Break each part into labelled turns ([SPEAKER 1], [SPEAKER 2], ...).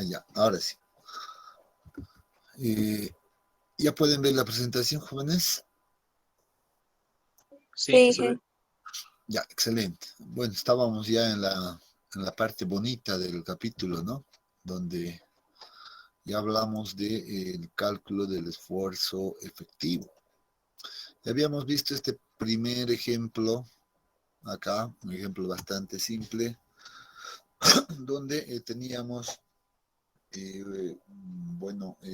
[SPEAKER 1] Ya, ahora sí. ¿Ya pueden ver la presentación, jóvenes?
[SPEAKER 2] Sí,
[SPEAKER 3] Sí,
[SPEAKER 2] se ve.
[SPEAKER 1] Ya, excelente. Bueno, estábamos ya en la parte bonita del capítulo, ¿no? Donde ya hablamos del cálculo del esfuerzo efectivo. Ya habíamos visto este primer ejemplo acá, un ejemplo bastante simple, donde teníamos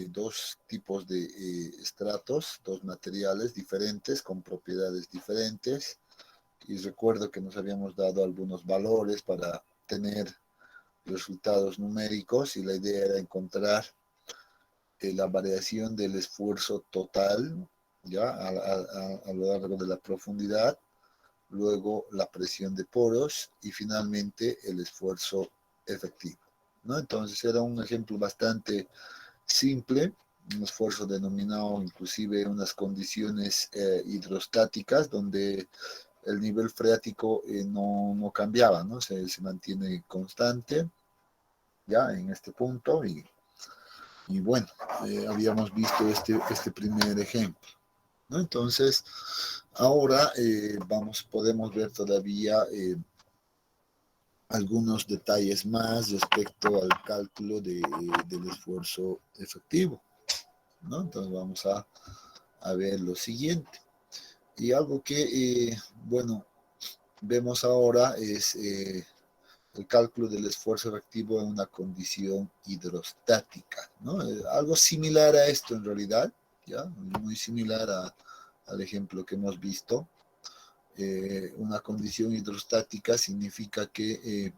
[SPEAKER 1] dos tipos de estratos, dos materiales diferentes con propiedades diferentes. Y recuerdo que nos habíamos dado algunos valores para tener resultados numéricos y la idea era encontrar la variación del esfuerzo total ya a lo largo de la profundidad, luego la presión de poros y finalmente el esfuerzo efectivo, ¿no? Entonces era un ejemplo bastante simple, un esfuerzo denominado inclusive unas condiciones hidrostáticas donde el nivel freático no cambiaba, ¿no? Se mantiene constante ya en este punto y bueno, habíamos visto este primer ejemplo, ¿no? Entonces, ahora podemos ver todavía algunos detalles más respecto al cálculo del esfuerzo efectivo, ¿no? Entonces vamos a ver lo siguiente. Y algo que, bueno, vemos ahora es el cálculo del esfuerzo efectivo en una condición hidrostática, ¿no? Algo similar a esto en realidad, ¿ya? Muy similar al ejemplo que hemos visto. Una condición hidrostática significa que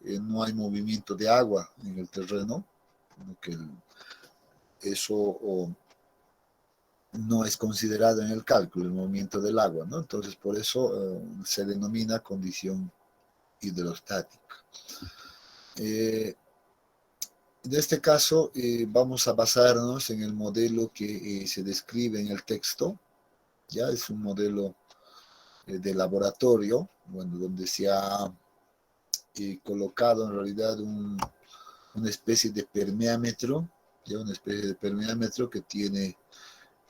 [SPEAKER 1] no hay movimiento de agua en el terreno, que eso no es considerado en el cálculo, el movimiento del agua, ¿no? Entonces, por eso se denomina condición hidrostática. En este caso, vamos a basarnos en el modelo que se describe en el texto. Ya es un modelo de laboratorio, bueno, donde se ha colocado en realidad una especie de permeámetro, ya una especie de permeámetro que tiene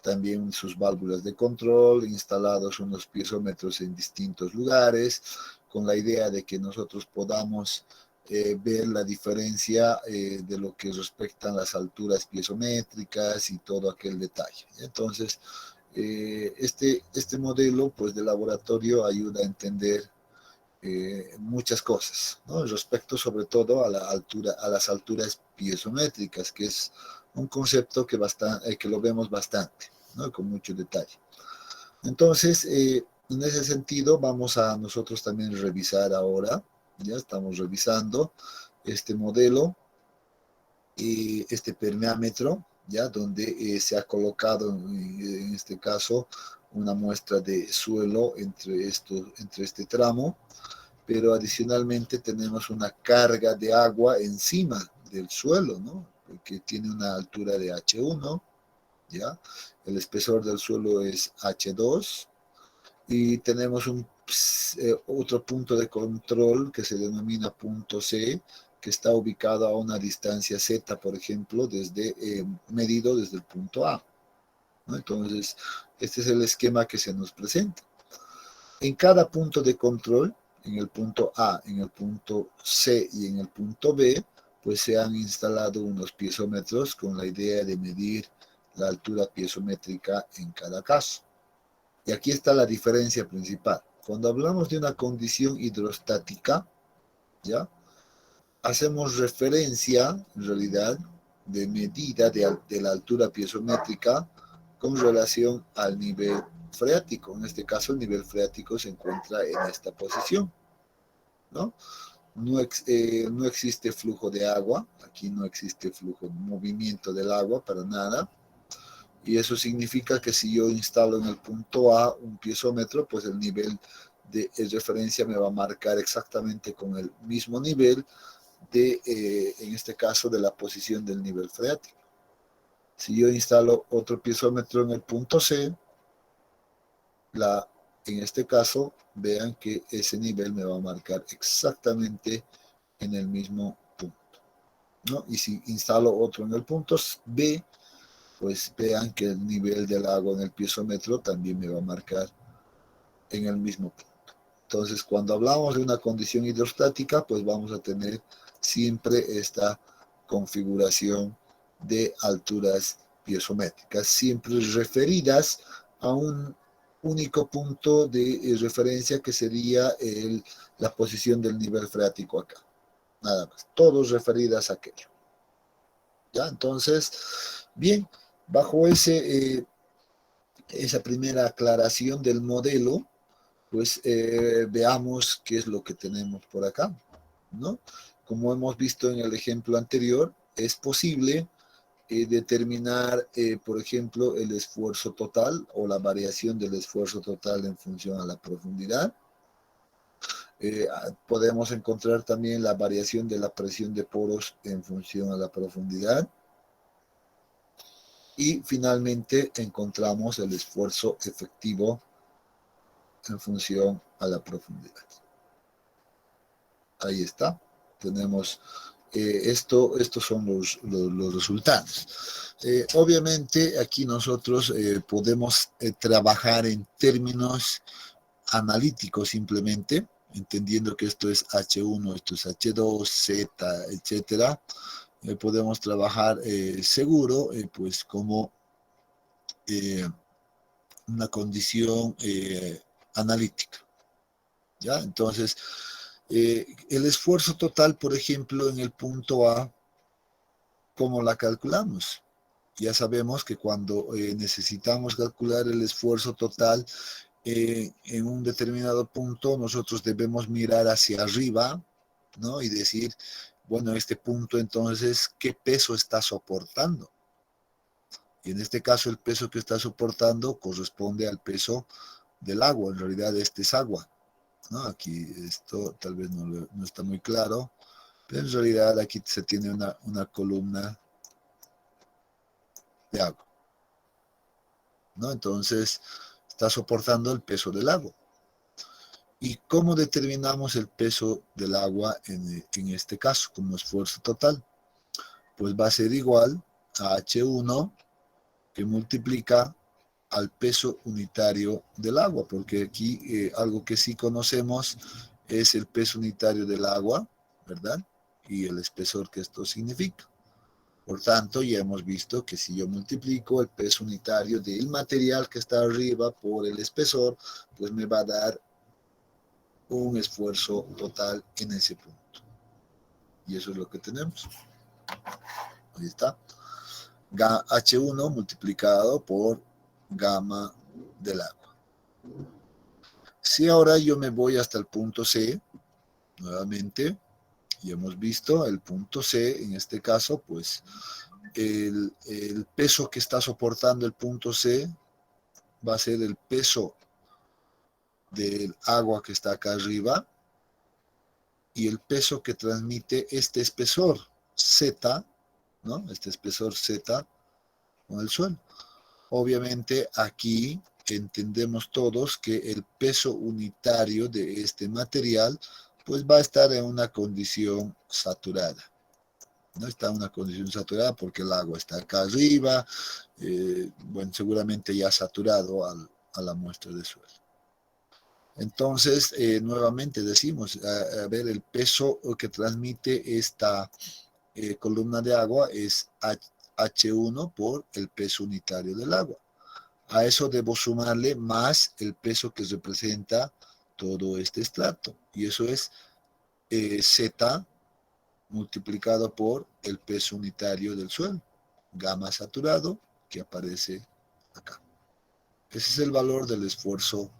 [SPEAKER 1] también sus válvulas de control, instalados unos piezómetros en distintos lugares, con la idea de que nosotros podamos ver la diferencia de lo que respectan las alturas piezométricas y todo aquel detalle. Entonces, este modelo pues, de laboratorio ayuda a entender muchas cosas, ¿no? Respecto sobre todo a la altura, a las alturas piezométricas, que es un concepto que lo vemos bastante, ¿no? Con mucho detalle. Entonces, en ese sentido, vamos a nosotros también revisar ahora, ya estamos revisando este modelo, este permeámetro, ya donde se ha colocado en este caso una muestra de suelo entre este tramo, pero adicionalmente tenemos una carga de agua encima del suelo, ¿no? Que tiene una altura de H1, ¿ya? El espesor del suelo es H2 y tenemos otro punto de control que se denomina punto C, que está ubicado a una distancia Z, por ejemplo, medido desde el punto A, ¿no? Entonces, este es el esquema que se nos presenta. En cada punto de control, en el punto A, en el punto C y en el punto B, pues se han instalado unos piezómetros con la idea de medir la altura piezométrica en cada caso. Y aquí está la diferencia principal. Cuando hablamos de una condición hidrostática, ¿ya? Hacemos referencia, en realidad, de medida de la altura piezométrica con relación al nivel freático. En este caso, el nivel freático se encuentra en esta posición, ¿no? No existe flujo de agua, aquí no existe flujo, movimiento del agua para nada, y eso significa que si yo instalo en el punto A un piezómetro, pues el nivel de referencia me va a marcar exactamente con el mismo nivel en este caso, de la posición del nivel freático. Si yo instalo otro piezómetro en el punto C, en este caso, vean que ese nivel me va a marcar exactamente en el mismo punto. ¿no? Y si instalo otro en el punto B, pues vean que el nivel del agua en el piezómetro también me va a marcar en el mismo punto. Entonces, cuando hablamos de una condición hidrostática, pues vamos a tener siempre esta configuración de alturas piezométricas, siempre referidas a un único punto de referencia que sería la posición del nivel freático acá. Nada más, todos referidas a aquello. ¿Ya? Entonces, bien, bajo esa primera aclaración del modelo, pues veamos qué es lo que tenemos por acá, ¿no? Como hemos visto en el ejemplo anterior, es posible determinar, por ejemplo, el esfuerzo total o la variación del esfuerzo total en función a la profundidad. Podemos encontrar también la variación de la presión de poros en función a la profundidad. Y finalmente encontramos el esfuerzo efectivo en función a la profundidad. Ahí está. Tenemos estos son los resultados. Obviamente aquí nosotros podemos trabajar en términos analíticos simplemente, entendiendo que esto es H1, esto es H2, Z, etcétera. Podemos trabajar seguro, pues como una condición analítica. ¿Ya? Entonces, el esfuerzo total, por ejemplo, en el punto A, ¿cómo la calculamos? Ya sabemos que cuando necesitamos calcular el esfuerzo total en un determinado punto, nosotros debemos mirar hacia arriba, ¿no? Y decir, bueno, este punto entonces, ¿qué peso está soportando? Y en este caso el peso que está soportando corresponde al peso del agua. En realidad este es agua, ¿no? Aquí esto tal vez no está muy claro, pero en realidad aquí se tiene una columna de agua, ¿no? Entonces está soportando el peso del agua. ¿Y cómo determinamos el peso del agua en este caso como esfuerzo total? Pues va a ser igual a H1 que multiplica al peso unitario del agua, porque aquí algo que sí conocemos es el peso unitario del agua, ¿verdad? Y el espesor que esto significa. Por tanto, ya hemos visto que si yo multiplico el peso unitario del material que está arriba por el espesor, pues me va a dar un esfuerzo total en ese punto. Y eso es lo que tenemos. Ahí está. H1 multiplicado por gamma del agua. Si ahora yo me voy hasta el punto C, nuevamente, y hemos visto el punto C, en este caso, pues el peso que está soportando el punto C va a ser el peso del agua que está acá arriba y el peso que transmite este espesor Z, ¿no? Este espesor Z con el suelo. Obviamente aquí entendemos todos que el peso unitario de este material pues va a estar en una condición saturada. No está en una condición saturada porque el agua está acá arriba, bueno, seguramente ya saturado a la muestra de suelo. Entonces, nuevamente decimos, a ver, el peso que transmite esta columna de agua es H1 por el peso unitario del agua. A eso debo sumarle más el peso que representa todo este estrato. Y eso es Z multiplicado por el peso unitario del suelo, gamma saturado, que aparece acá. Ese es el valor del esfuerzo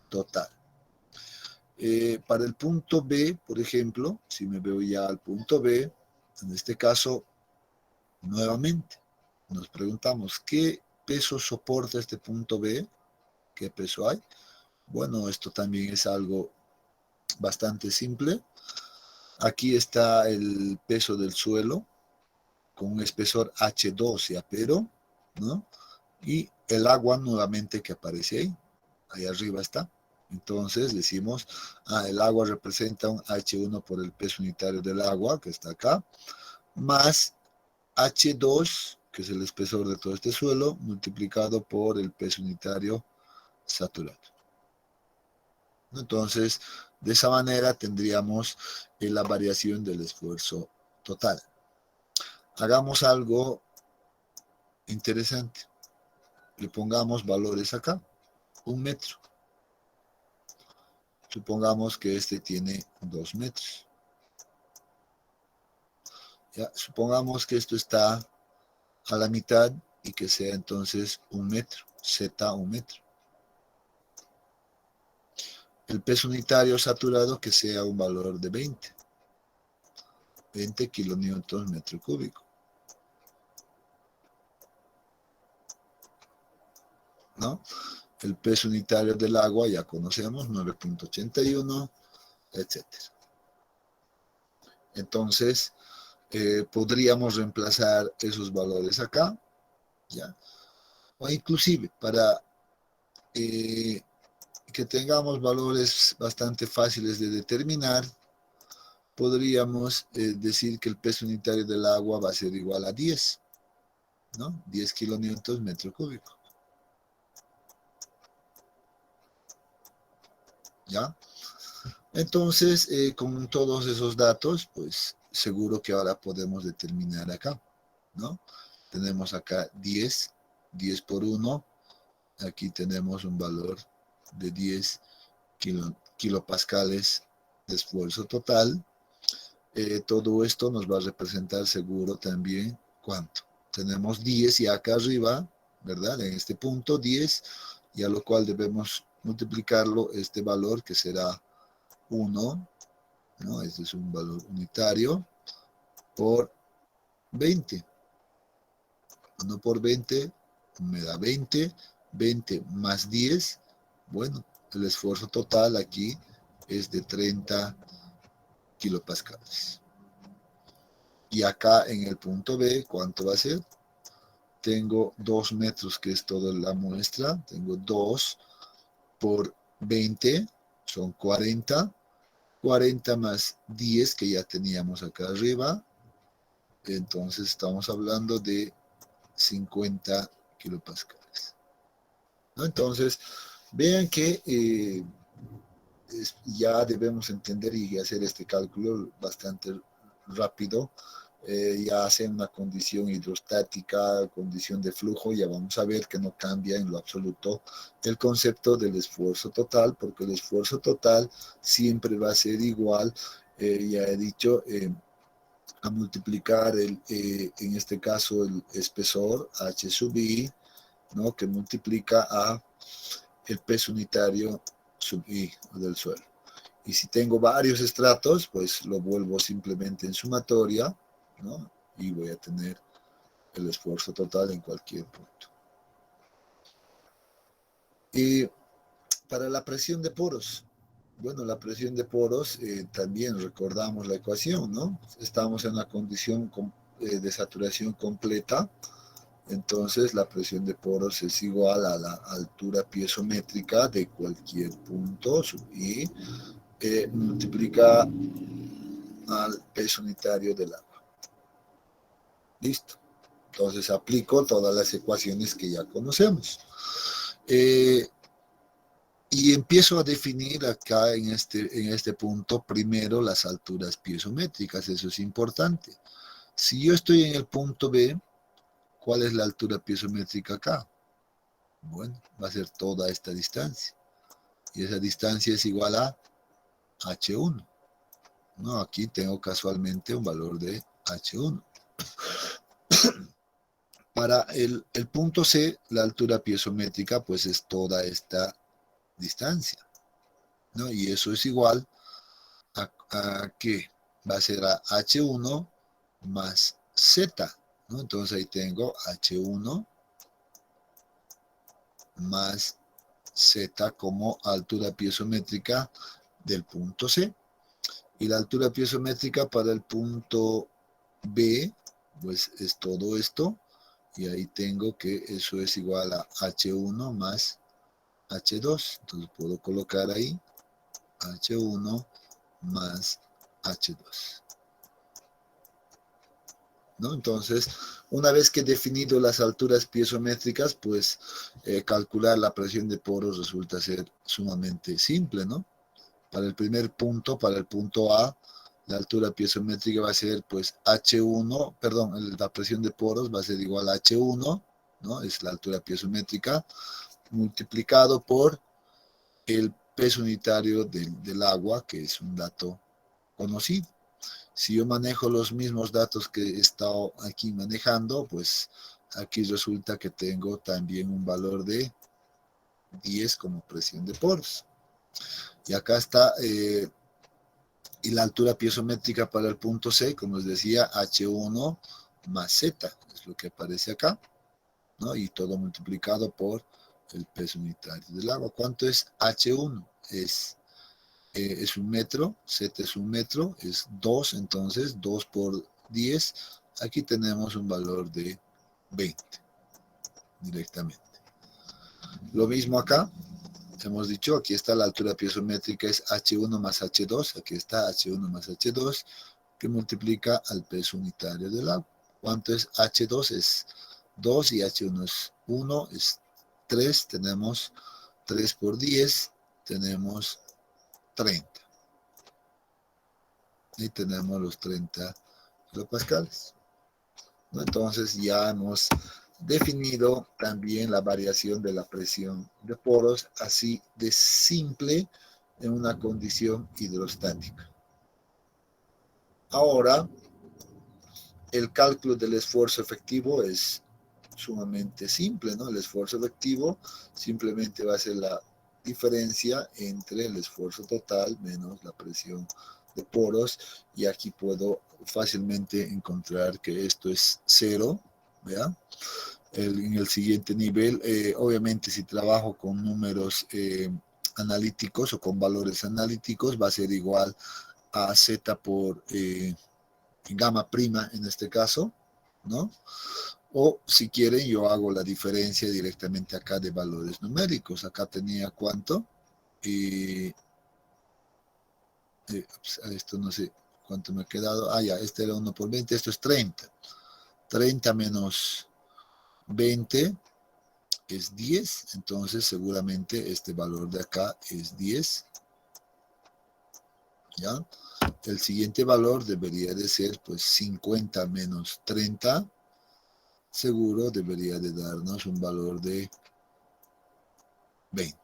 [SPEAKER 1] total. Para el punto B, por ejemplo, si me veo ya al punto B, en este caso, nuevamente, nos preguntamos, ¿qué peso soporta este punto B? ¿Qué peso hay? Bueno, esto también es algo bastante simple. Aquí está el peso del suelo con un espesor H2 y apero, ¿no? Y el agua nuevamente que aparece ahí arriba está. Entonces decimos, el agua representa un H1 por el peso unitario del agua, que está acá, más H2, que es el espesor de todo este suelo, multiplicado por el peso unitario saturado. Entonces, de esa manera tendríamos la variación del esfuerzo total. Hagamos algo interesante. Le pongamos valores acá. 1 metro. Supongamos que este tiene 2 metros. ¿Ya? Supongamos que esto está a la mitad y que sea entonces 1 metro. Z 1 metro. El peso unitario saturado que sea un valor de 20 kilonewtons metro cúbico. ¿No? El peso unitario del agua ya conocemos, 9.81, etc. Entonces, podríamos reemplazar esos valores acá, ¿ya? O inclusive para que tengamos valores bastante fáciles de determinar, podríamos decir que el peso unitario del agua va a ser igual a 10, ¿no? 10 kilonewtons metro cúbico. ¿Ya? Entonces, con todos esos datos, pues seguro que ahora podemos determinar acá, ¿no? Tenemos acá 10 por 1, aquí tenemos un valor de 10 kilopascales de esfuerzo total. Todo esto nos va a representar seguro también cuánto. Tenemos 10 y acá arriba, ¿verdad? En este punto 10, y a lo cual debemos multiplicarlo este valor que será 1, ¿no? Este es un valor unitario, por 20. 1 por 20 me da 20, 20 más 10, bueno, el esfuerzo total aquí es de 30 kilopascales. Y acá en el punto B, ¿cuánto va a ser? Tengo 2 metros, que es toda la muestra. Tengo 2 por 20, son 40. 40 más 10, que ya teníamos acá arriba. Entonces estamos hablando de 50 kilopascales, ¿no? Entonces, vean que ya debemos entender y hacer este cálculo bastante rápido. Ya sea una condición hidrostática, condición de flujo, ya vamos a ver que no cambia en lo absoluto el concepto del esfuerzo total, porque el esfuerzo total siempre va a ser igual, ya he dicho, a multiplicar en este caso el espesor H sub I, ¿no? Que multiplica a el peso unitario sub I del suelo. Y si tengo varios estratos, pues lo vuelvo simplemente en sumatoria, ¿no? Y voy a tener el esfuerzo total en cualquier punto. Y para la presión de poros, bueno, la presión de poros, también recordamos la ecuación, ¿no? Estamos en una condición de saturación completa, entonces la presión de poros es igual a la altura piezométrica de cualquier punto y multiplica al peso unitario del agua. Listo. Entonces aplico todas las ecuaciones que ya conocemos. Y empiezo a definir acá en este punto primero las alturas piezométricas. Eso es importante. Si yo estoy en el punto B, ¿cuál es la altura piezométrica acá? Bueno, va a ser toda esta distancia. Y esa distancia es igual a H1. No, aquí tengo casualmente un valor de H1. Para el punto C, la altura piezométrica, pues es toda esta distancia, ¿no? Y eso es igual a ¿qué? Va a ser a H1 más Z, ¿no? Entonces ahí tengo H1 más Z como altura piezométrica del punto C. Y la altura piezométrica para el punto B, pues es todo esto. Y ahí tengo que eso es igual a H1 más H2. Entonces puedo colocar ahí H1 más H2. ¿no? Entonces, una vez que he definido las alturas piezométricas, pues calcular la presión de poros resulta ser sumamente simple, ¿no? Para el primer punto, para el punto A, la altura piezométrica va a ser pues H1, perdón, la presión de poros va a ser igual a H1, ¿no? Es la altura piezométrica, multiplicado por el peso unitario del agua, que es un dato conocido. Si yo manejo los mismos datos que he estado aquí manejando, pues aquí resulta que tengo también un valor de 10 como presión de poros. Y acá está, y la altura piezométrica para el punto C, como les decía, H1 más Z, es lo que aparece acá, ¿no? Y todo multiplicado por el peso unitario del agua. ¿Cuánto es H1? Es un metro, Z es un metro, es 2, entonces 2 por 10, aquí tenemos un valor de 20 directamente. Lo mismo acá, hemos dicho, aquí está la altura piezométrica, es H1 más H2, aquí está H1 más H2, que multiplica al peso unitario del agua. ¿Cuánto es H2? Es 2 y H1 es 1, es 3, tenemos 3 por 10, tenemos 30. Y tenemos los 30 kilopascales, ¿no? Entonces ya hemos definido también la variación de la presión de poros, así de simple en una condición hidrostática. Ahora, el cálculo del esfuerzo efectivo es sumamente simple, ¿no? El esfuerzo efectivo simplemente va a ser la diferencia entre el esfuerzo total menos la presión de poros, y aquí puedo fácilmente encontrar que esto es cero, ¿vea? En el siguiente nivel, obviamente si trabajo con números analíticos o con valores analíticos, va a ser igual a Z por gamma prima en este caso, ¿no? O si quieren, yo hago la diferencia directamente acá de valores numéricos. Acá tenía cuánto. Esto no sé cuánto me ha quedado. Ah, ya, este era 1 por 20. Esto es 30. 30 menos 20 es 10. Entonces, seguramente este valor de acá es 10. ¿Ya? El siguiente valor debería de ser, pues, 50 menos 30. Seguro debería de darnos un valor de 20.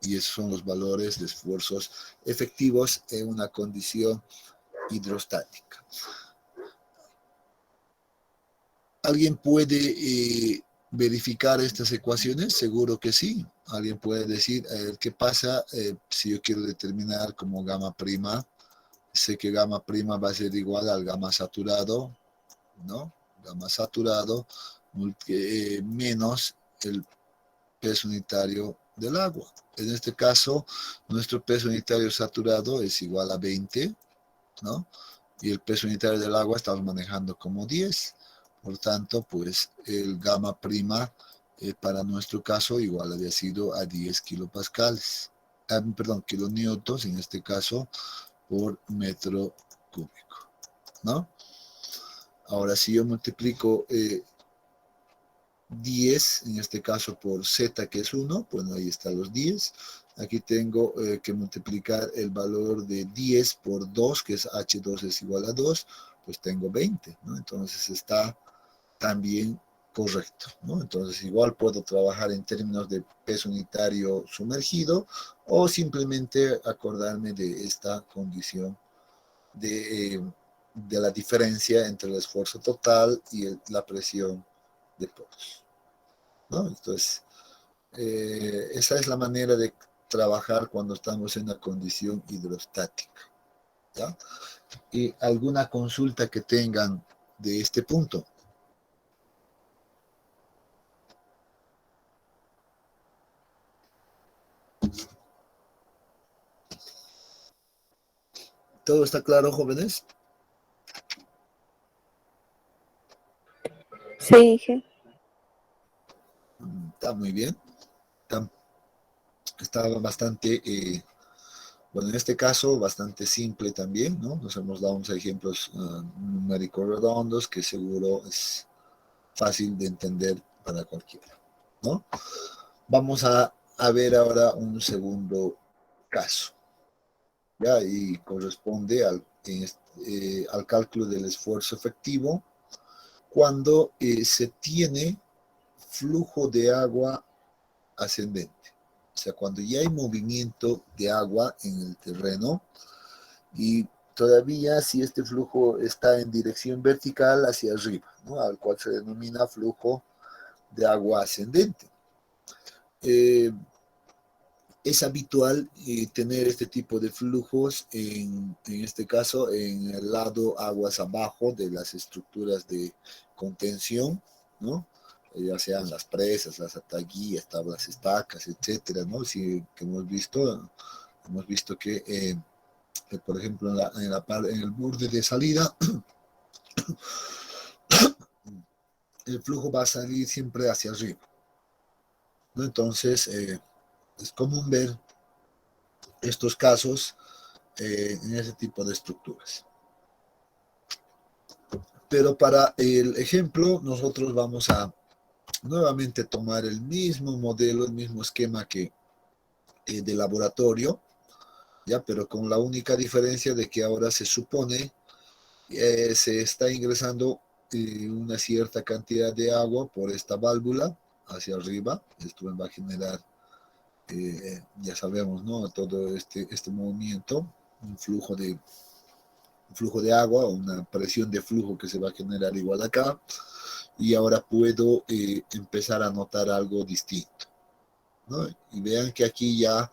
[SPEAKER 1] Y esos son los valores de esfuerzos efectivos en una condición hidrostática. ¿Alguien puede verificar estas ecuaciones? Seguro que sí. Alguien puede decir, ¿qué pasa si yo quiero determinar como gamma prima? Sé que gamma prima va a ser igual al gamma saturado, ¿no? Gamma saturado menos el peso unitario del agua. En este caso, nuestro peso unitario saturado es igual a 20, ¿no? Y el peso unitario del agua estamos manejando como 10. Por tanto, pues el gamma prima para nuestro caso igual había sido a 10 kilopascales. Perdón, kilonewtons en este caso por metro cúbico, ¿no? Ahora, si yo multiplico 10, en este caso por z, que es 1, bueno, ahí están los 10. Aquí tengo que multiplicar el valor de 10 por 2, que es H2 es igual a 2, pues tengo 20, ¿no? Entonces está también correcto, ¿no? Entonces igual puedo trabajar en términos de peso unitario sumergido o simplemente acordarme de esta condición de la diferencia entre el esfuerzo total y la presión de poros, ¿no? Entonces, esa es la manera de trabajar cuando estamos en una condición hidrostática, ¿ya? ¿Y alguna consulta que tengan de este punto? ¿Todo está claro, jóvenes?
[SPEAKER 2] Sí,
[SPEAKER 1] Está muy bien. Está bastante Bueno, en este caso, bastante simple también, ¿no? Nos hemos dado unos ejemplos numéricos redondos que seguro es fácil de entender para cualquiera, ¿no? Vamos a ver ahora un segundo caso, ¿ya? Y corresponde al cálculo del esfuerzo efectivo cuando se tiene flujo de agua ascendente. O sea, cuando ya hay movimiento de agua en el terreno y todavía si este flujo está en dirección vertical hacia arriba, ¿no? Al cual se denomina flujo de agua ascendente. Es habitual tener este tipo de flujos, en este caso, en el lado aguas abajo de las estructuras de contención, ¿no? Ya sean las presas, las ataguías, tablas estacas, etcétera, ¿no? Sí, que hemos visto que, por ejemplo, en el borde de salida, el flujo va a salir siempre hacia arriba, ¿no? Entonces, es común ver estos casos en ese tipo de estructuras. Pero para el ejemplo, nosotros vamos a nuevamente tomar el mismo modelo, el mismo esquema que de laboratorio, ya, pero con la única diferencia de que ahora se supone se está ingresando una cierta cantidad de agua por esta válvula hacia arriba. Esto va a generar, ya sabemos, ¿no? Todo este movimiento, un flujo de agua, una presión de flujo que se va a generar igual acá, y ahora puedo empezar a notar algo distinto, ¿no? Y vean que aquí ya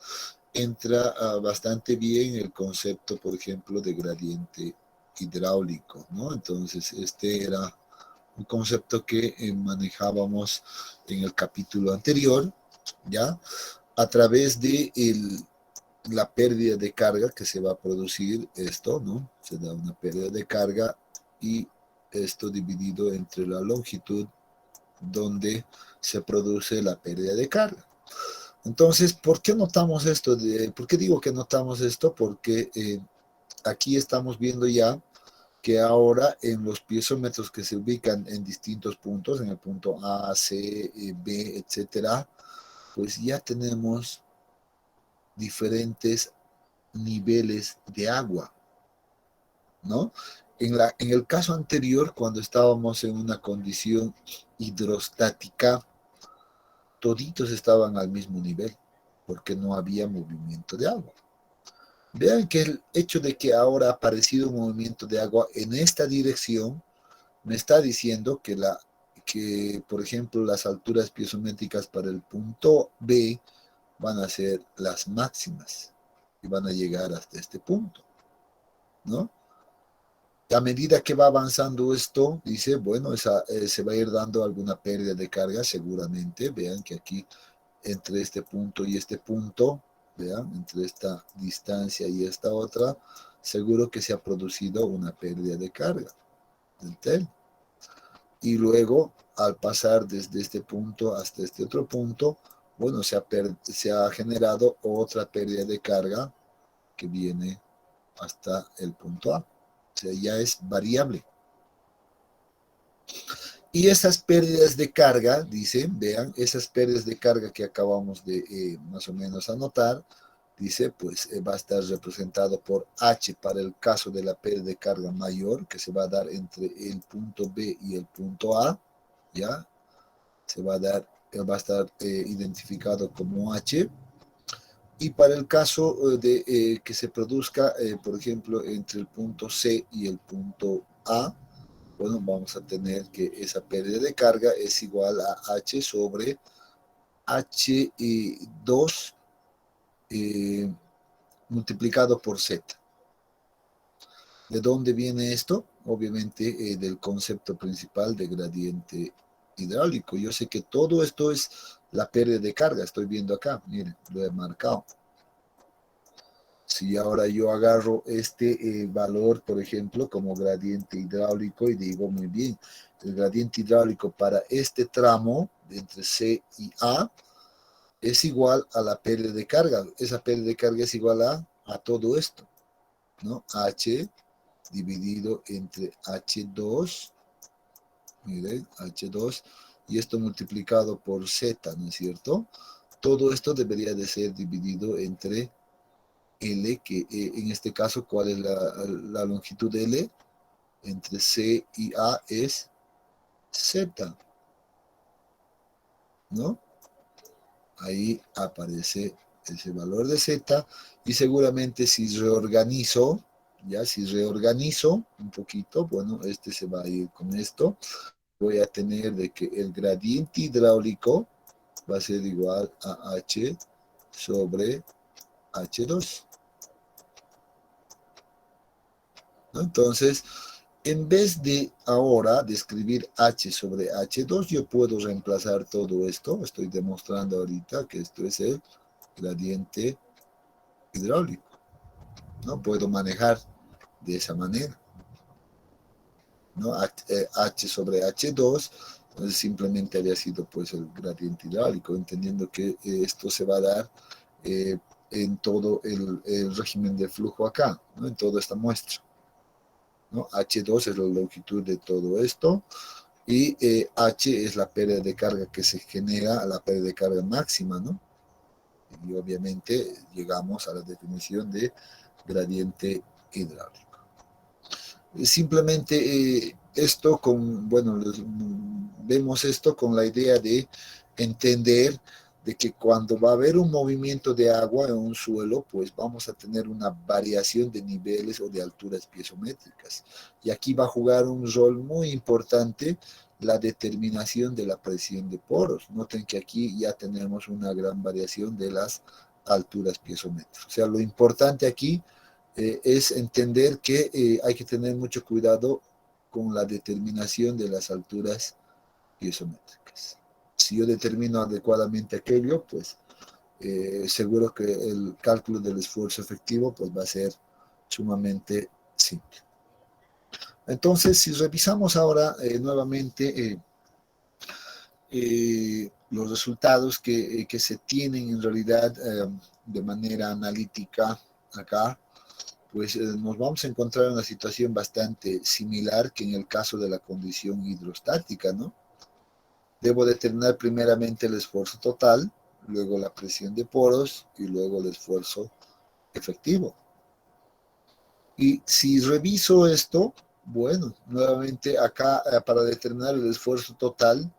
[SPEAKER 1] entra bastante bien el concepto, por ejemplo, de gradiente hidráulico, ¿no? Entonces, este era un concepto que manejábamos en el capítulo anterior, ¿ya? A través de la pérdida de carga que se va a producir esto, ¿no? Se da una pérdida de carga y esto dividido entre la longitud donde se produce la pérdida de carga. Entonces, ¿por qué notamos esto? ¿Por qué digo que notamos esto? Porque aquí estamos viendo ya que ahora en los piezómetros que se ubican en distintos puntos, en el punto A, C, B, etcétera, pues ya tenemos diferentes niveles de agua, ¿no? En el caso anterior, cuando estábamos en una condición hidrostática, toditos estaban al mismo nivel, porque no había movimiento de agua. Vean que el hecho de que ahora ha aparecido un movimiento de agua en esta dirección me está diciendo que, por ejemplo, las alturas piezométricas para el punto B van a ser las máximas y van a llegar hasta este punto, ¿no? A medida que va avanzando esto, dice, bueno, se va a ir dando alguna pérdida de carga seguramente. Vean que aquí entre este punto y este punto, vean, entre esta distancia y esta otra, seguro que se ha producido una pérdida de carga del TEL. Y luego, al pasar desde este punto hasta este otro punto, bueno, se ha generado otra pérdida de carga que viene hasta el punto A. O sea, ya es variable. Y esas pérdidas de carga, dicen, vean, esas pérdidas de carga que acabamos de más o menos anotar, dice, pues va a estar representado por H para el caso de la pérdida de carga mayor, que se va a dar entre el punto B y el punto A, ¿ya? Va a estar identificado como H. Y para el caso de que se produzca, por ejemplo, entre el punto C y el punto A, bueno, vamos a tener que esa pérdida de carga es igual a H sobre H2 multiplicado por Z. ¿De dónde viene esto? Obviamente del concepto principal de gradiente hidráulico. Yo sé que todo esto es la pérdida de carga, estoy viendo acá, miren, lo he marcado. Si ahora yo agarro este valor, por ejemplo, como gradiente hidráulico y digo, muy bien, el gradiente hidráulico para este tramo de entre C y A es igual a la pérdida de carga. Esa pérdida de carga es igual a a todo esto, ¿no? H dividido entre H2, miren, H2, y esto multiplicado por Z, ¿no es cierto? Todo esto debería de ser dividido entre L, que en este caso, ¿cuál es la longitud de L? Entre C y A es Z, ¿no? Ahí aparece ese valor de Z y seguramente si reorganizo, ya si reorganizo un poquito, bueno, este se va a ir con esto, voy a tener de que el gradiente hidráulico va a ser igual a H sobre H2, ¿no? Entonces, en vez de ahora de escribir H sobre H2, yo puedo reemplazar todo esto. Estoy demostrando ahorita que esto es el gradiente hidráulico, ¿no? Puedo manejar de esa manera, ¿no? H sobre H2 simplemente había sido pues el gradiente hidráulico, entendiendo que esto se va a dar eh, en todo el régimen de flujo acá, ¿no? En toda esta muestra, ¿no? H2 es la longitud de todo esto y H es la pérdida de carga que se genera a la pérdida de carga máxima, ¿no? Y obviamente llegamos a la definición de gradiente hidráulico. Simplemente esto con, bueno, vemos esto con la idea de entender de que cuando va a haber un movimiento de agua en un suelo, pues vamos a tener una variación de niveles o de alturas piezométricas. Y aquí va a jugar un rol muy importante la determinación de la presión de poros. Noten que aquí ya tenemos una gran variación de las alturas piezométricas. O sea, lo importante aquí es entender que hay que tener mucho cuidado con la determinación de las alturas piezométricas. Si yo determino adecuadamente aquello, pues seguro que el cálculo del esfuerzo efectivo pues, va a ser sumamente simple. Entonces, si revisamos ahora nuevamente los resultados que se tienen en realidad de manera analítica acá, pues nos vamos a encontrar en una situación bastante similar que en el caso de la condición hidrostática, ¿no? Debo determinar primeramente el esfuerzo total, luego la presión de poros y luego el esfuerzo efectivo. Y si reviso esto, bueno, nuevamente acá para determinar el esfuerzo total,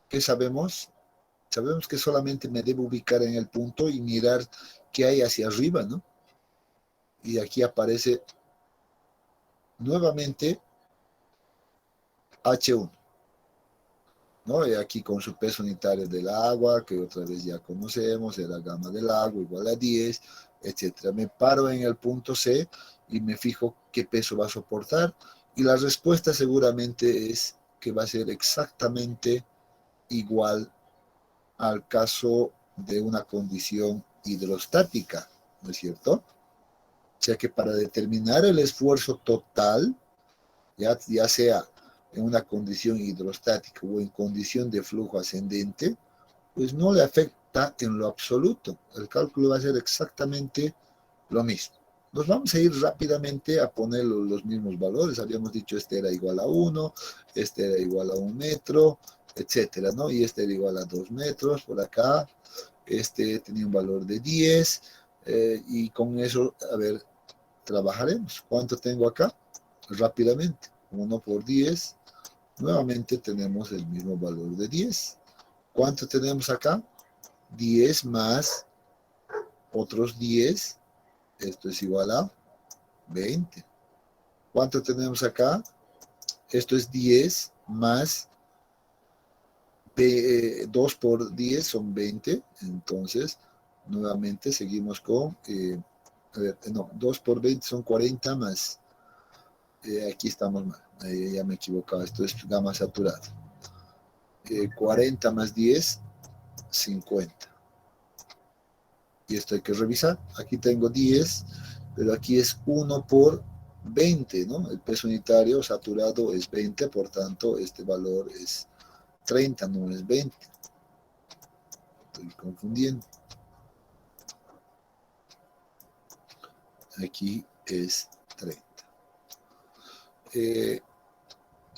[SPEAKER 1] ¿qué sabemos? Sabemos que solamente me debo ubicar en el punto y mirar qué hay hacia arriba, ¿no? Y aquí aparece nuevamente H1. ¿No? Y aquí con su peso unitario del agua, que otra vez ya conocemos, era gamma del agua igual a 10, etcétera. Me paro en el punto C y me fijo qué peso va a soportar. Y la respuesta seguramente es que va a ser exactamente igual al caso de una condición hidrostática, ¿no es cierto? O sea que para determinar el esfuerzo total, ya sea en una condición hidrostática o en condición de flujo ascendente, pues no le afecta en lo absoluto. El cálculo va a ser exactamente lo mismo. Nos vamos a ir rápidamente a poner los mismos valores. Habíamos dicho este era igual a 1, este era igual a 1 metro, etcétera, ¿no? Y este era igual a 2 metros por acá. Este tenía un valor de 10 y con eso, a ver, trabajaremos. ¿Cuánto tengo acá? Rápidamente. 1 por 10. Nuevamente tenemos el mismo valor de 10. ¿Cuánto tenemos acá? 10 más otros 10. Esto es igual a 20. ¿Cuánto tenemos acá? Esto es 10 más 2 por 10 son 20. Entonces, nuevamente seguimos con, a ver, no, 2 por 20 son 40 más, aquí estamos mal, ya me he equivocado, esto es gama saturada. 40 más 10, 50. Y esto hay que revisar. Aquí tengo 10, pero aquí es 1 por 20, ¿no? El peso unitario saturado es 20, por tanto, este valor es 30, no es 20. Estoy confundiendo. aquí es 30.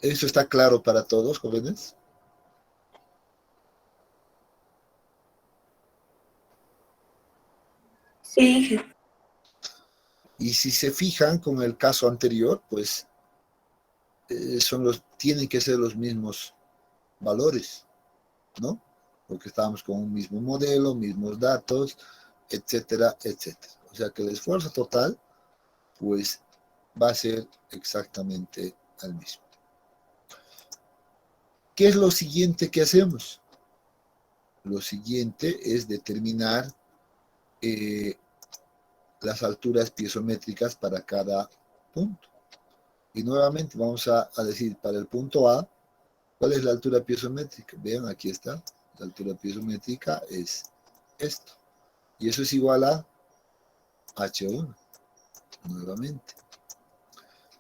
[SPEAKER 1] ¿Eso está claro para todos, jóvenes?
[SPEAKER 2] Sí,
[SPEAKER 1] Y si se fijan con el caso anterior, pues tienen que ser los mismos valores, ¿no? Porque estábamos con un mismo modelo, mismos datos, etcétera, etcétera. O sea que el esfuerzo total, pues, va a ser exactamente el mismo. ¿Qué es lo siguiente que hacemos? Lo siguiente es determinar las alturas piezométricas para cada punto. Y nuevamente vamos a decir para el punto A, ¿cuál es la altura piezométrica? Vean, aquí está. La altura piezométrica es esto. Y eso es igual a H1, nuevamente.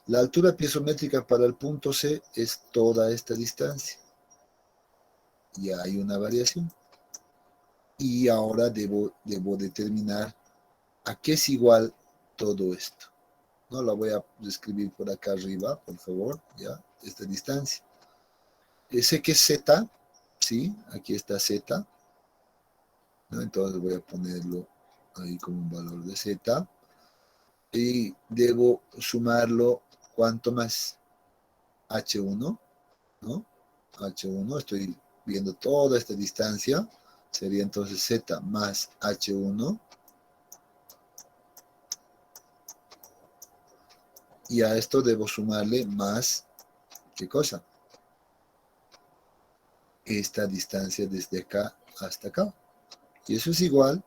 [SPEAKER 1] La altura piezométrica para el punto C es toda esta distancia. Ya hay una variación. Y ahora debo determinar a qué es igual todo esto. No la voy a escribir por acá arriba, por favor, ya, esta distancia. Sé que es Z, ¿sí? Aquí está Z, ¿no? Entonces voy a ponerlo ahí como un valor de Z. Y debo sumarlo, ¿cuánto más? H1, ¿no? H1, estoy viendo toda esta distancia, sería entonces Z más H1, y a esto debo sumarle más, ¿qué cosa? Esta distancia desde acá hasta acá. Y eso es igual,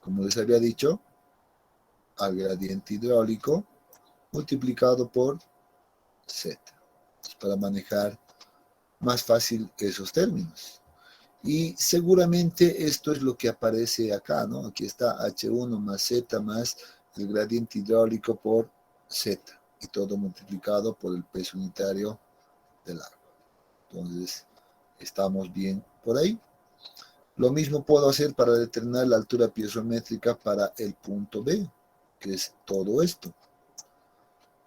[SPEAKER 1] como les había dicho, al gradiente hidráulico multiplicado por Z. Para manejar más fácil esos términos. Y seguramente esto es lo que aparece acá, ¿no? Aquí está H1 más Z más el gradiente hidráulico por Z. Y todo multiplicado por el peso unitario del agua. Entonces, estamos bien por ahí. Lo mismo puedo hacer para determinar la altura piezométrica para el punto B, que es todo esto.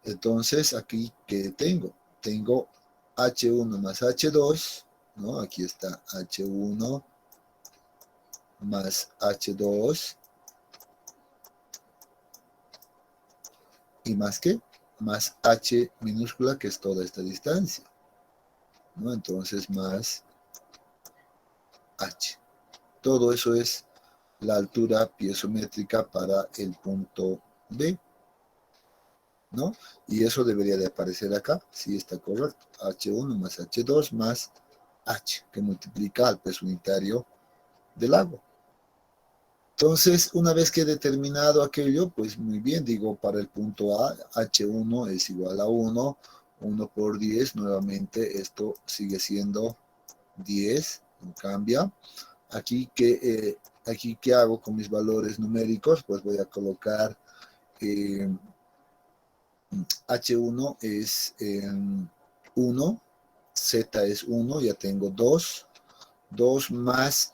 [SPEAKER 1] Entonces, aquí, ¿qué tengo? Tengo H1 más H2, ¿no? Aquí está H1 más H2 y más qué? Más H minúscula, que es toda esta distancia, ¿no? Entonces, más H. Todo eso es la altura piezométrica para el punto B, ¿no? Y eso debería de aparecer acá, sí está correcto. H1 más H2 más H, que multiplica al peso unitario del agua. Entonces, una vez que he determinado aquello, pues muy bien, digo, para el punto A, H1 es igual a 1, 1 por 10, nuevamente esto sigue siendo 10, no cambia. Aquí, ¿qué hago con mis valores numéricos? Pues voy a colocar H1 es 1, Z es 1, ya tengo 2, 2 más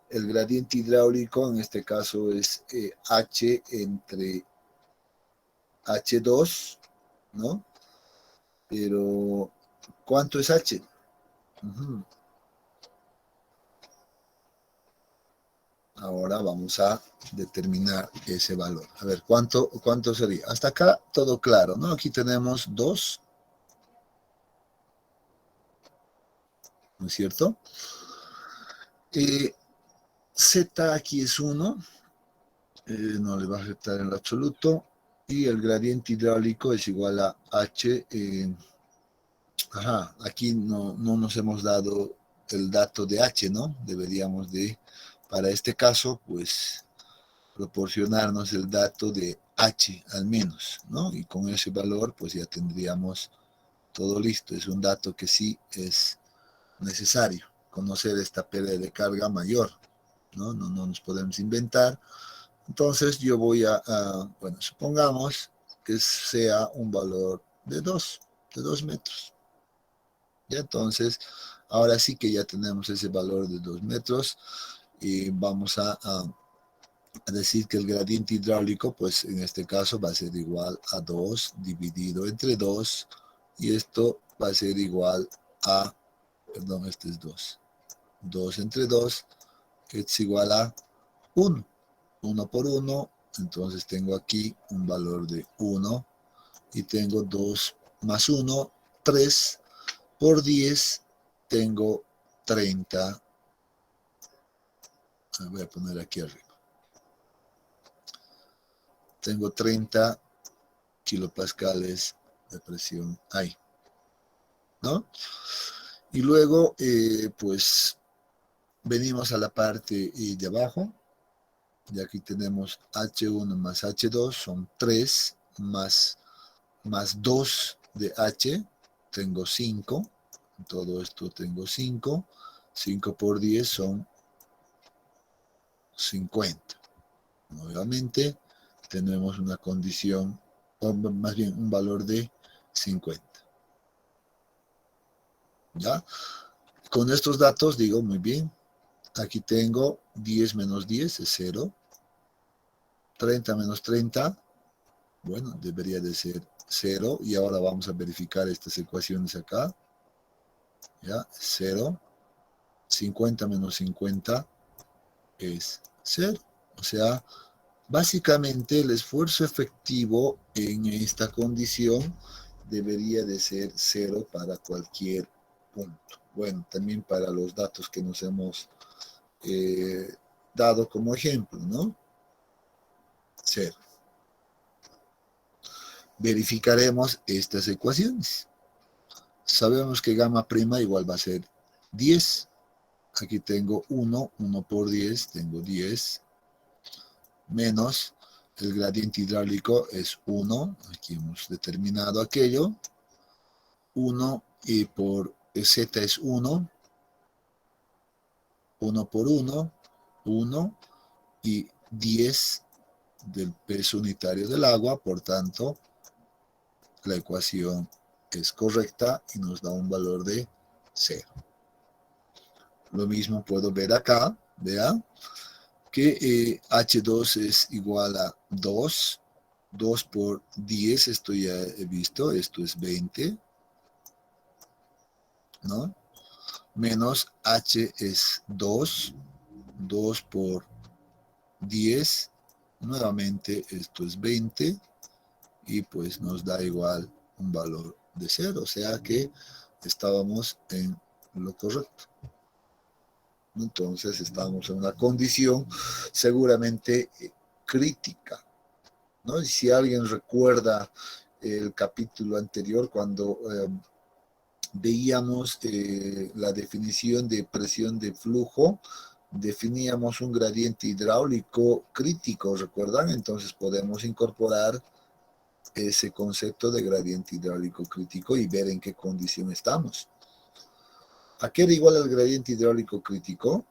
[SPEAKER 1] el gradiente hidráulico, en este caso es H entre H2, ¿no? Pero, ¿cuánto es H? Ahora vamos a determinar ese valor. A ver, ¿cuánto sería? Hasta acá todo claro, ¿no? Aquí tenemos 2, ¿no es cierto? Z aquí es 1, no le va a afectar en lo absoluto. Y el gradiente hidráulico es igual a H. Aquí no nos hemos dado el dato de H, ¿no? Deberíamos de, para este caso, pues proporcionarnos el dato de H al menos, ¿no? Y con ese valor, pues ya tendríamos todo listo. Es un dato que sí es necesario, conocer esta pérdida de carga mayor, ¿no? No nos podemos inventar. Entonces yo voy bueno, supongamos que sea un valor de 2 metros. Y entonces, ahora sí que ya tenemos ese valor de 2 metros y vamos a Es decir, que el gradiente hidráulico, pues en este caso va a ser igual a 2 dividido entre 2, y esto va a ser igual a, perdón, este es 2. 2 entre 2 es igual a 1. 1 por 1, entonces tengo aquí un valor de 1, y tengo 2 más 1, 3, por 10, tengo 30. Voy a poner aquí arriba. Tengo 30 kilopascales de presión ahí, ¿no? Y luego, pues, venimos a la parte de abajo, y aquí tenemos H1 más H2, son 3, más 2 de H, tengo 5, todo esto tengo 5, 5 por 10 son 50. Nuevamente, tenemos una condición, o más bien un valor de 50. ¿Ya? Con estos datos digo, muy bien, aquí tengo 10 menos 10 es 0, 30 menos 30, bueno, debería de ser 0, y ahora vamos a verificar estas ecuaciones acá, ¿ya? 0, 50 menos 50 es 0, o sea, básicamente el esfuerzo efectivo en esta condición debería de ser 0 para cualquier punto. Bueno, también para los datos que nos hemos dado como ejemplo, ¿no? 0. Verificaremos estas ecuaciones. Sabemos que gamma prima igual va a ser 10. Aquí tengo 1, 1 por 10, tengo 10, menos el gradiente hidráulico es 1, aquí hemos determinado aquello, 1 y por z es 1, 1 por 1, 1, y 10 del peso unitario del agua, por tanto, la ecuación es correcta y nos da un valor de 0. Lo mismo puedo ver acá, vea, que H2 es igual a 2, 2 por 10, esto ya he visto, esto es 20, ¿no? Menos H es 2, 2 por 10, nuevamente esto es 20, y pues nos da igual un valor de 0, o sea que estábamos en lo correcto. Entonces estamos en una condición seguramente crítica, ¿no? Y si alguien recuerda el capítulo anterior, cuando veíamos la definición de presión de flujo, definíamos un gradiente hidráulico crítico, ¿recuerdan? Entonces podemos incorporar ese concepto de gradiente hidráulico crítico y ver en qué condición estamos. ¿A qué era igual el gradiente hidráulico crítico?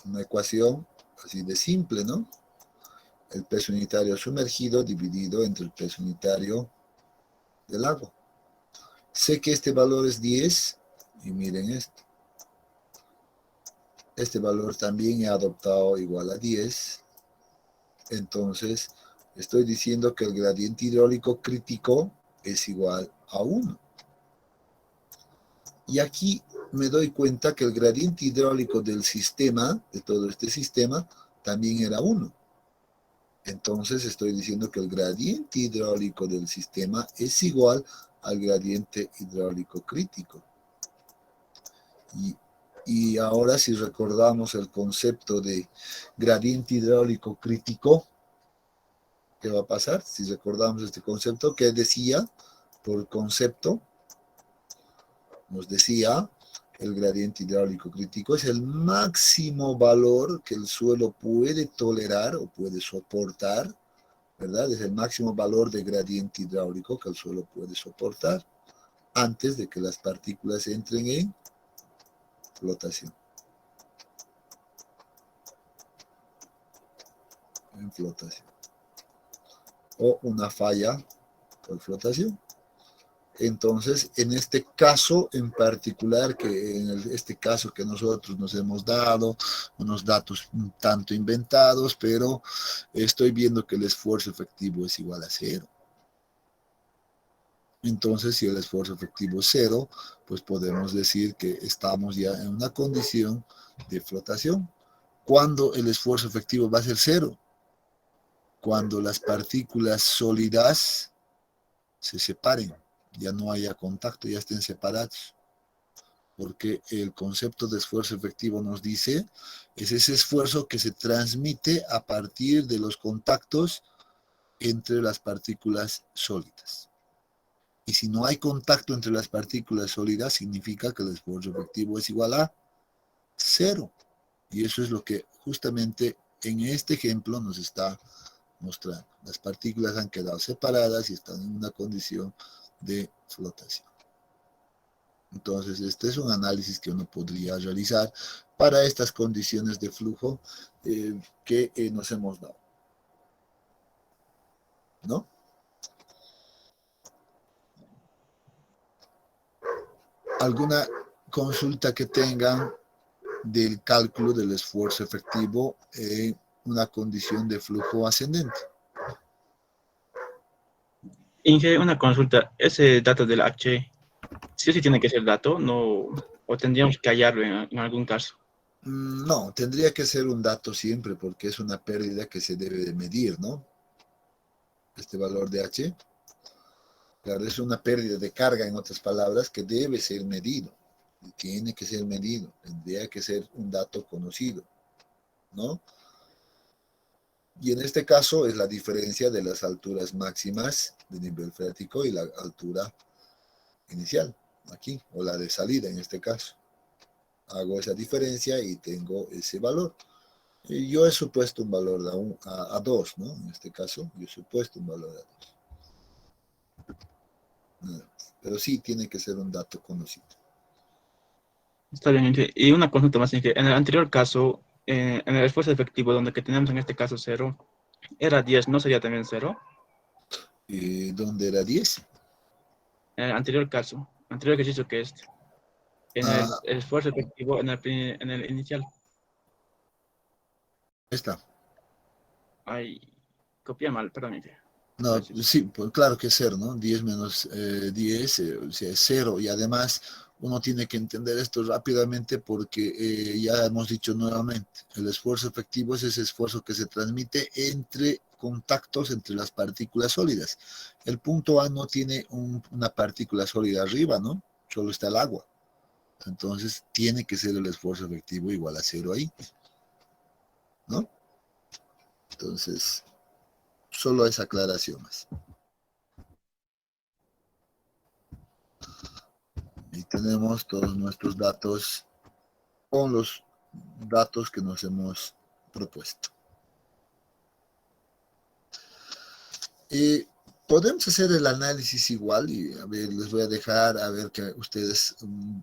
[SPEAKER 1] Una ecuación así de simple, ¿no? El peso unitario sumergido dividido entre el peso unitario del agua. Sé que este valor es 10, y miren esto. Este valor también he adoptado igual a 10. Entonces, estoy diciendo que el gradiente hidráulico crítico es igual a 1. Y aquí me doy cuenta que el gradiente hidráulico del sistema, de todo este sistema, también era 1. Entonces estoy diciendo que el gradiente hidráulico del sistema es igual al gradiente hidráulico crítico. Y ahora, si recordamos el concepto de gradiente hidráulico crítico, ¿qué va a pasar? Si recordamos este concepto, ¿qué decía? Por concepto, nos decía que el gradiente hidráulico crítico es el máximo valor que el suelo puede tolerar o puede soportar, ¿verdad? Es el máximo valor de gradiente hidráulico que el suelo puede soportar antes de que las partículas entren en flotación. En flotación. O una falla por flotación. Entonces, en este caso en particular, este caso que nosotros nos hemos dado, unos datos un tanto inventados, pero estoy viendo que el esfuerzo efectivo es igual a cero. Entonces, si el esfuerzo efectivo es cero, pues podemos decir que estamos ya en una condición de flotación. ¿Cuándo el esfuerzo efectivo va a ser cero? Cuando las partículas sólidas se separen, ya no haya contacto, ya estén separados. Porque el concepto de esfuerzo efectivo nos dice, es ese esfuerzo que se transmite a partir de los contactos entre las partículas sólidas. Y si no hay contacto entre las partículas sólidas, significa que el esfuerzo efectivo es igual a cero. Y eso es lo que justamente en este ejemplo nos está mostrando. Las partículas han quedado separadas y están en una condición de flotación. Entonces, este es un análisis que uno podría realizar para estas condiciones de flujo que nos hemos dado. ¿No? ¿Alguna consulta que tengan del cálculo del esfuerzo efectivo en una condición de flujo ascendente?
[SPEAKER 2] Inge, una consulta. Ese dato del H, ¿sí o sí tiene que ser dato? No, ¿o tendríamos que hallarlo en algún caso?
[SPEAKER 1] No, tendría que ser un dato siempre porque es una pérdida que se debe de medir, ¿no? Este valor de H. Claro, es una pérdida de carga, en otras palabras, que debe ser medido. Tiene que ser medido. Tendría que ser un dato conocido, ¿no? Y en este caso es la diferencia de las alturas máximas de nivel freático y la altura inicial, aquí, o la de salida en este caso. Hago esa diferencia y tengo ese valor. Y yo he supuesto un valor a 2, ¿no? En este caso, yo he supuesto un valor a 2. Pero sí tiene que ser un dato conocido.
[SPEAKER 2] Está bien, Inge. Y una consulta más, Inge. En el anterior caso, en el esfuerzo efectivo, donde que tenemos en este caso 0, era 10, ¿no sería también 0?
[SPEAKER 1] ¿Dónde era 10?
[SPEAKER 2] En el anterior caso, anterior ejercicio que este, en
[SPEAKER 1] Ah,
[SPEAKER 2] el esfuerzo efectivo en el inicial.
[SPEAKER 1] está.
[SPEAKER 2] Ay, copié mal, perdón, Inge.
[SPEAKER 1] No,
[SPEAKER 2] Gracias.
[SPEAKER 1] sí, pues claro que es 0, ¿no? 10 menos 10, o sea, es 0. Y además uno tiene que entender esto rápidamente porque ya hemos dicho nuevamente, el esfuerzo efectivo es ese esfuerzo que se transmite entre contactos entre las partículas sólidas. El punto A no tiene una partícula sólida arriba, ¿no? Solo está el agua. Entonces tiene que ser el esfuerzo efectivo igual a 0 ahí, ¿no? Entonces, solo esa aclaración más. Y tenemos todos nuestros datos con los datos que nos hemos propuesto. Y podemos hacer el análisis igual y a ver, les voy a dejar a ver que ustedes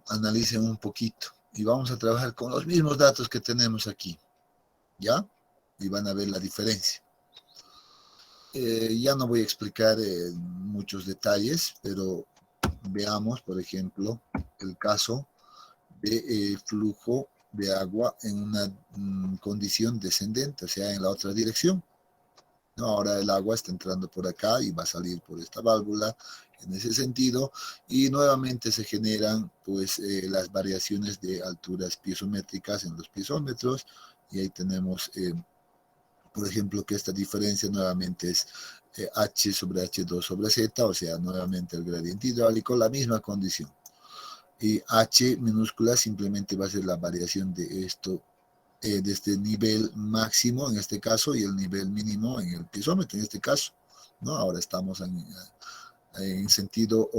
[SPEAKER 1] analicen un poquito. Y vamos a trabajar con los mismos datos que tenemos aquí, ¿ya? Y van a ver la diferencia. Ya no voy a explicar muchos detalles, pero veamos, por ejemplo, el caso de flujo de agua en una condición descendente, o sea, en la otra dirección. ¿No? Ahora el agua está entrando por acá y va a salir por esta válvula en ese sentido y nuevamente se generan pues las variaciones de alturas piezométricas en los piezómetros y ahí tenemos por ejemplo que esta diferencia nuevamente es H sobre H2 sobre Z, o sea nuevamente el gradiente hidráulico, la misma condición. Y H minúscula simplemente va a ser la variación de esto, de este nivel máximo en este caso y el nivel mínimo en el piezómetro en este caso, ¿no? Ahora estamos en sentido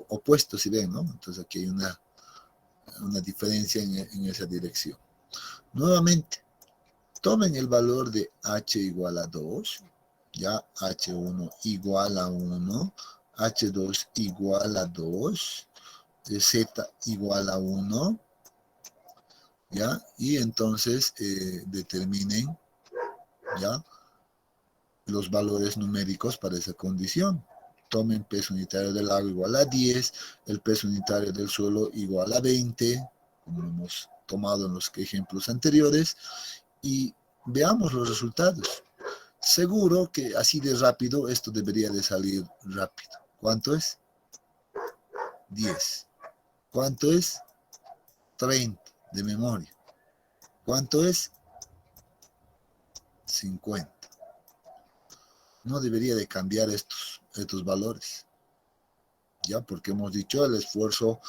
[SPEAKER 1] opuesto, si ven, ¿no? Entonces aquí hay una diferencia en esa dirección. Nuevamente, tomen el valor de H igual a 2, ya H1 igual a 1, H2 igual a 2, Z igual a 1, ¿ya? Y entonces determinen, ¿ya? Los valores numéricos para esa condición. tomen peso unitario del agua igual a 10, el peso unitario del suelo igual a 20, como hemos tomado en los ejemplos anteriores, y veamos los resultados. Seguro que así de rápido esto debería de salir rápido. ¿Cuánto es? 10. ¿Cuánto es? 30 de memoria. ¿Cuánto es? 50. No debería de cambiar estos valores, ¿ya? Porque hemos dicho el esfuerzo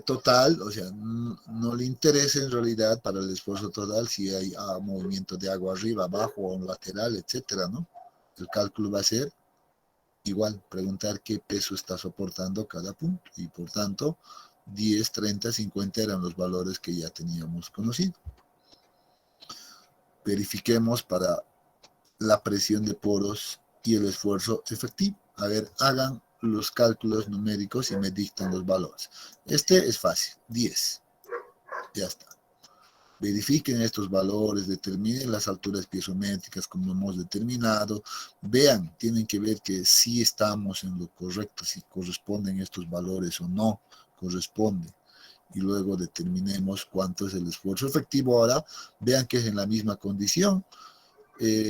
[SPEAKER 1] total, o sea, no le interesa en realidad para el esfuerzo total si hay movimiento de agua arriba, abajo o lateral, etcétera, ¿no? El cálculo va a ser igual, preguntar qué peso está soportando cada punto y por tanto 10, 30, 50 eran los valores que ya teníamos conocido. Verifiquemos para la presión de poros y el esfuerzo efectivo. A ver, hagan los cálculos numéricos y me dictan los valores. Este es fácil, 10. Ya está. Verifiquen estos valores, determinen las alturas piezométricas como hemos determinado. Vean, tienen que ver que si estamos en lo correcto, si corresponden estos valores o no corresponden. Y luego determinemos cuánto es el esfuerzo efectivo. Ahora, vean que es en la misma condición.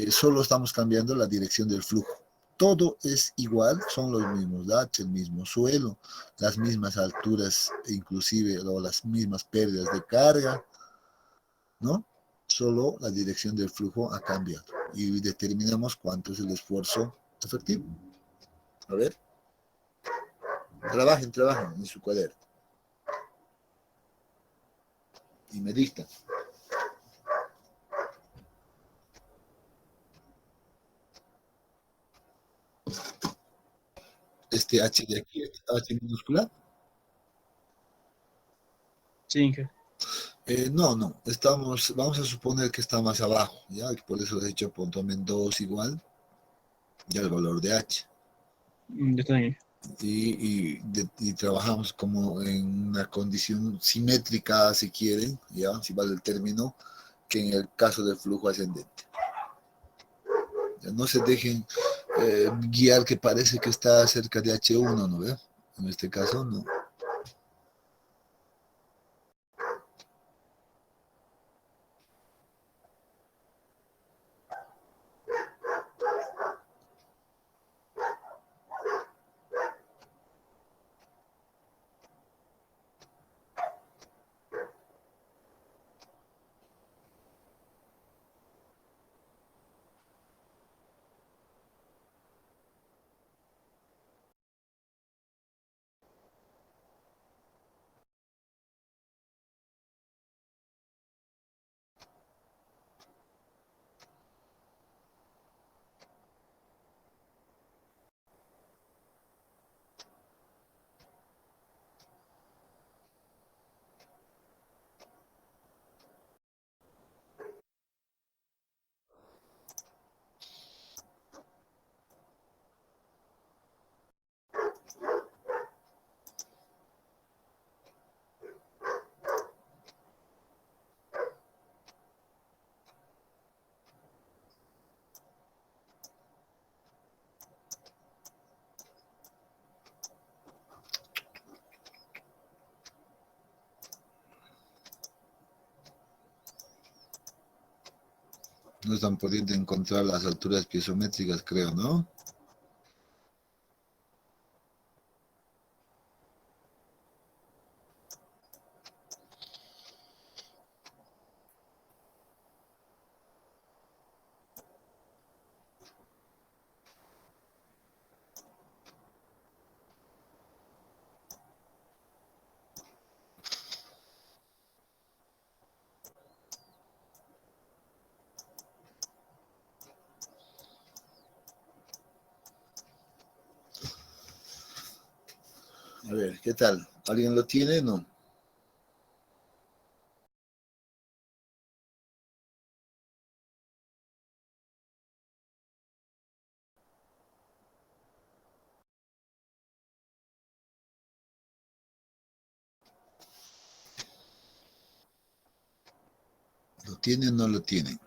[SPEAKER 1] Solo estamos cambiando la dirección del flujo. Todo es igual, son los mismos datos, el mismo suelo, las mismas alturas, inclusive o las mismas pérdidas de carga, ¿no? Solo la dirección del flujo ha cambiado y determinamos cuánto es el esfuerzo efectivo. A ver, trabajen en su cuaderno y me dictan. Este H de aquí, este H minúscula.
[SPEAKER 2] Sí, Inge.
[SPEAKER 1] No, vamos a suponer que está más abajo, ya, por eso he hecho tomen 2 igual, ya el valor de H.
[SPEAKER 2] Ya está bien.
[SPEAKER 1] Y trabajamos como en una condición simétrica, si quieren, ya, si vale el término, que en el caso del flujo ascendente. Ya no se dejen guiar que parece que está cerca de H1, ¿no ve? En este caso, no. No están pudiendo encontrar las alturas piezométricas, creo, ¿no? A ver, ¿qué tal? ¿Alguien lo tiene? No. ¿Lo tienen o no lo tienen?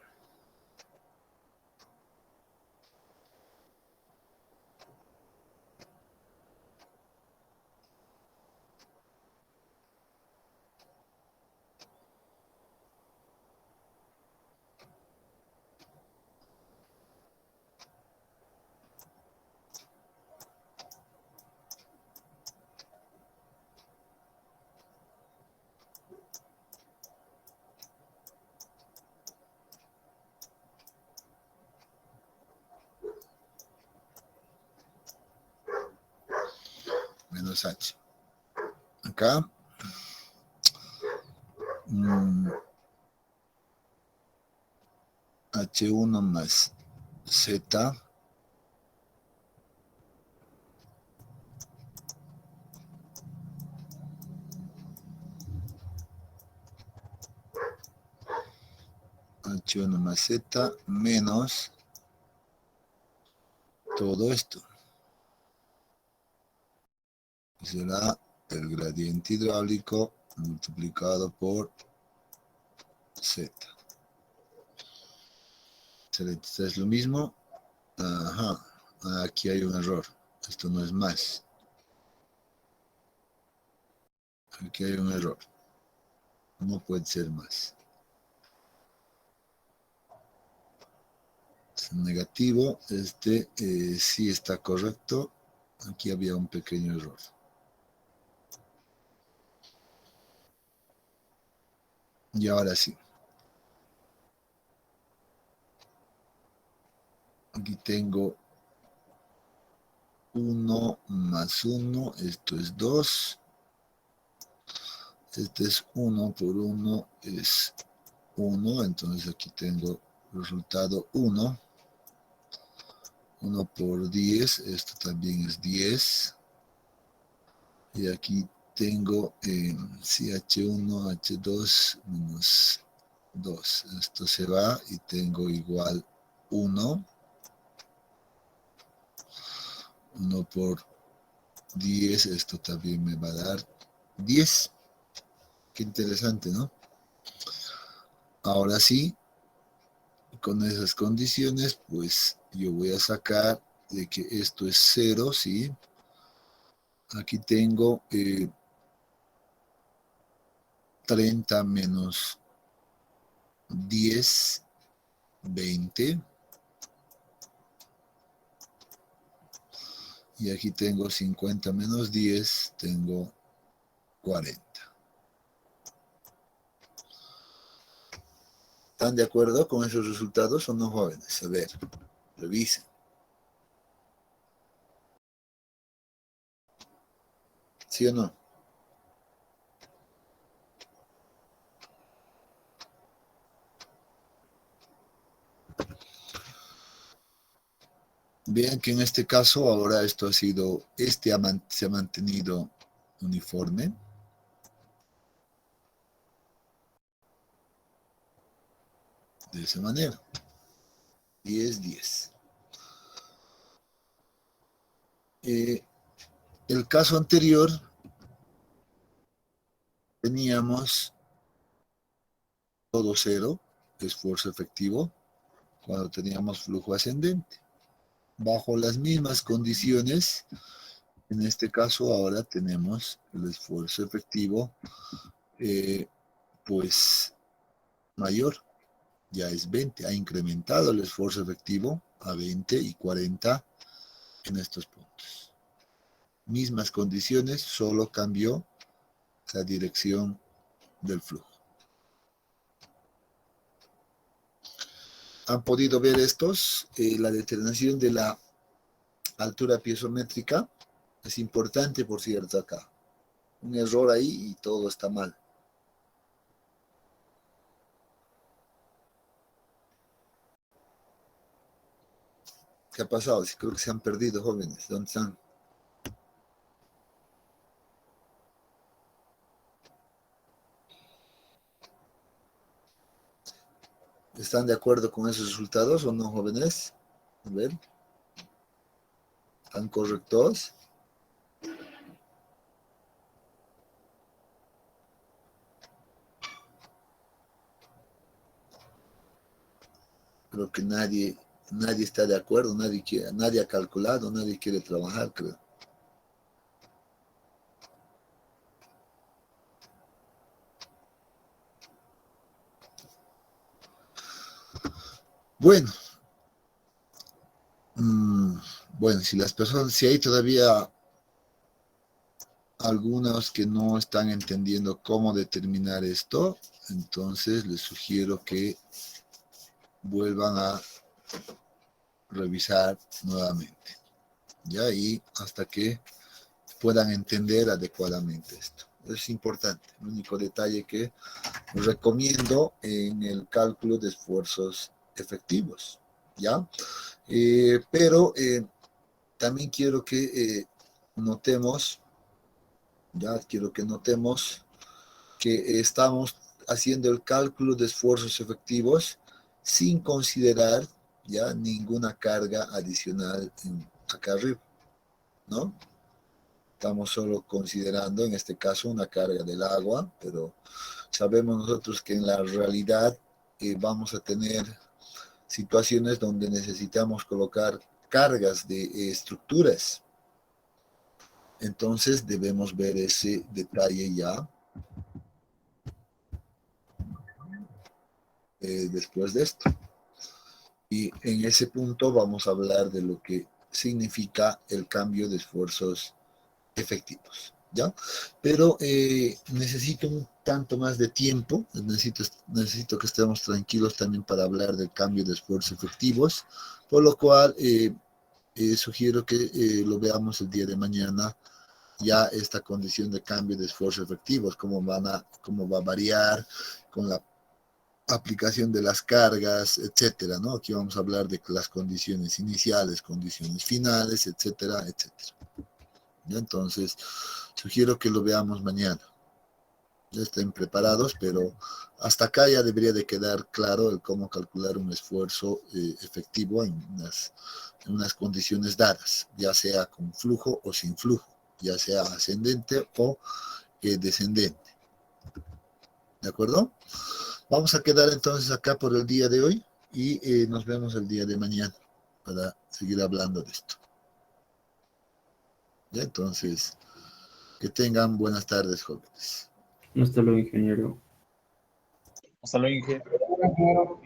[SPEAKER 1] menos H. Acá, H1 más Z H1 más Z menos todo esto. Será el gradiente hidráulico multiplicado por Z. Excelente. ¿Esto es lo mismo? Ajá. Aquí hay un error. Esto no es más. Aquí hay un error. No puede ser más. Es negativo. Este sí está correcto. Aquí había un pequeño error. Y ahora sí. Aquí tengo 1 más 1. Esto es 2. Este es 1 por 1 es 1. Entonces aquí tengo resultado 1. 1 por 10. Esto también es 10. Y aquí tengo si H1, H2 menos 2. Esto se va y tengo igual 1. 1 por 10. Esto también me va a dar 10. Qué interesante, ¿no? Ahora sí, con esas condiciones, pues yo voy a sacar de que esto es 0, ¿sí? Aquí tengo 30 menos 10, 20. Y aquí tengo 50 menos 10, tengo 40. ¿Están de acuerdo con esos resultados o no, jóvenes? A ver, revisen. ¿Sí o no? Vean que en este caso ahora esto ha sido, se ha mantenido uniforme. De esa manera. 10, 10. El caso anterior teníamos todo cero, esfuerzo efectivo, cuando teníamos flujo ascendente. Bajo las mismas condiciones, en este caso ahora tenemos el esfuerzo efectivo pues mayor, ya es 20, ha incrementado el esfuerzo efectivo a 20 y 40 en estos puntos. Mismas condiciones, solo cambió la dirección del flujo. ¿Han podido ver estos? La determinación de la altura piezométrica es importante, por cierto, acá. Un error ahí y todo está mal. ¿Qué ha pasado? Creo que se han perdido, jóvenes. ¿Dónde están? ¿Están de acuerdo con esos resultados o no, jóvenes? A ver. ¿Están correctos? Creo que nadie está de acuerdo, nadie ha calculado, nadie quiere trabajar, creo. Bueno, bueno, si hay todavía algunos que no están entendiendo cómo determinar esto, entonces les sugiero que vuelvan a revisar nuevamente. Ya, y hasta que puedan entender adecuadamente esto. Es importante. El único detalle que recomiendo en el cálculo de esfuerzos efectivos, ¿ya? Pero también quiero que notemos, ya quiero que notemos que estamos haciendo el cálculo de esfuerzos efectivos sin considerar ya ninguna carga adicional acá arriba, ¿no? Estamos solo considerando en este caso una carga del agua, pero sabemos nosotros que en la realidad vamos a tener situaciones donde necesitamos colocar cargas de estructuras. Entonces debemos ver ese detalle ya después de esto. Y en ese punto vamos a hablar de lo que significa el cambio de esfuerzos efectivos, ¿ya? Pero necesito un tanto más de tiempo, necesito que estemos tranquilos también para hablar del cambio de esfuerzos efectivos, por lo cual sugiero que lo veamos el día de mañana, ya esta condición de cambio de esfuerzos efectivos, cómo va a variar con la aplicación de las cargas, etcétera, ¿no? Aquí vamos a hablar de las condiciones iniciales, condiciones finales, etcétera, etcétera. ¿Ya? Entonces, sugiero que lo veamos mañana. Ya estén preparados, pero hasta acá ya debería de quedar claro el cómo calcular un esfuerzo efectivo en unas condiciones dadas, ya sea con flujo o sin flujo, ya sea ascendente o descendente. ¿De acuerdo? Vamos a quedar entonces acá por el día de hoy y nos vemos el día de mañana para seguir hablando de esto. ¿Ya? Entonces, que tengan buenas tardes, jóvenes.
[SPEAKER 3] Hasta luego, ingeniero.
[SPEAKER 4] Hasta luego, Inge.
[SPEAKER 5] Hasta luego.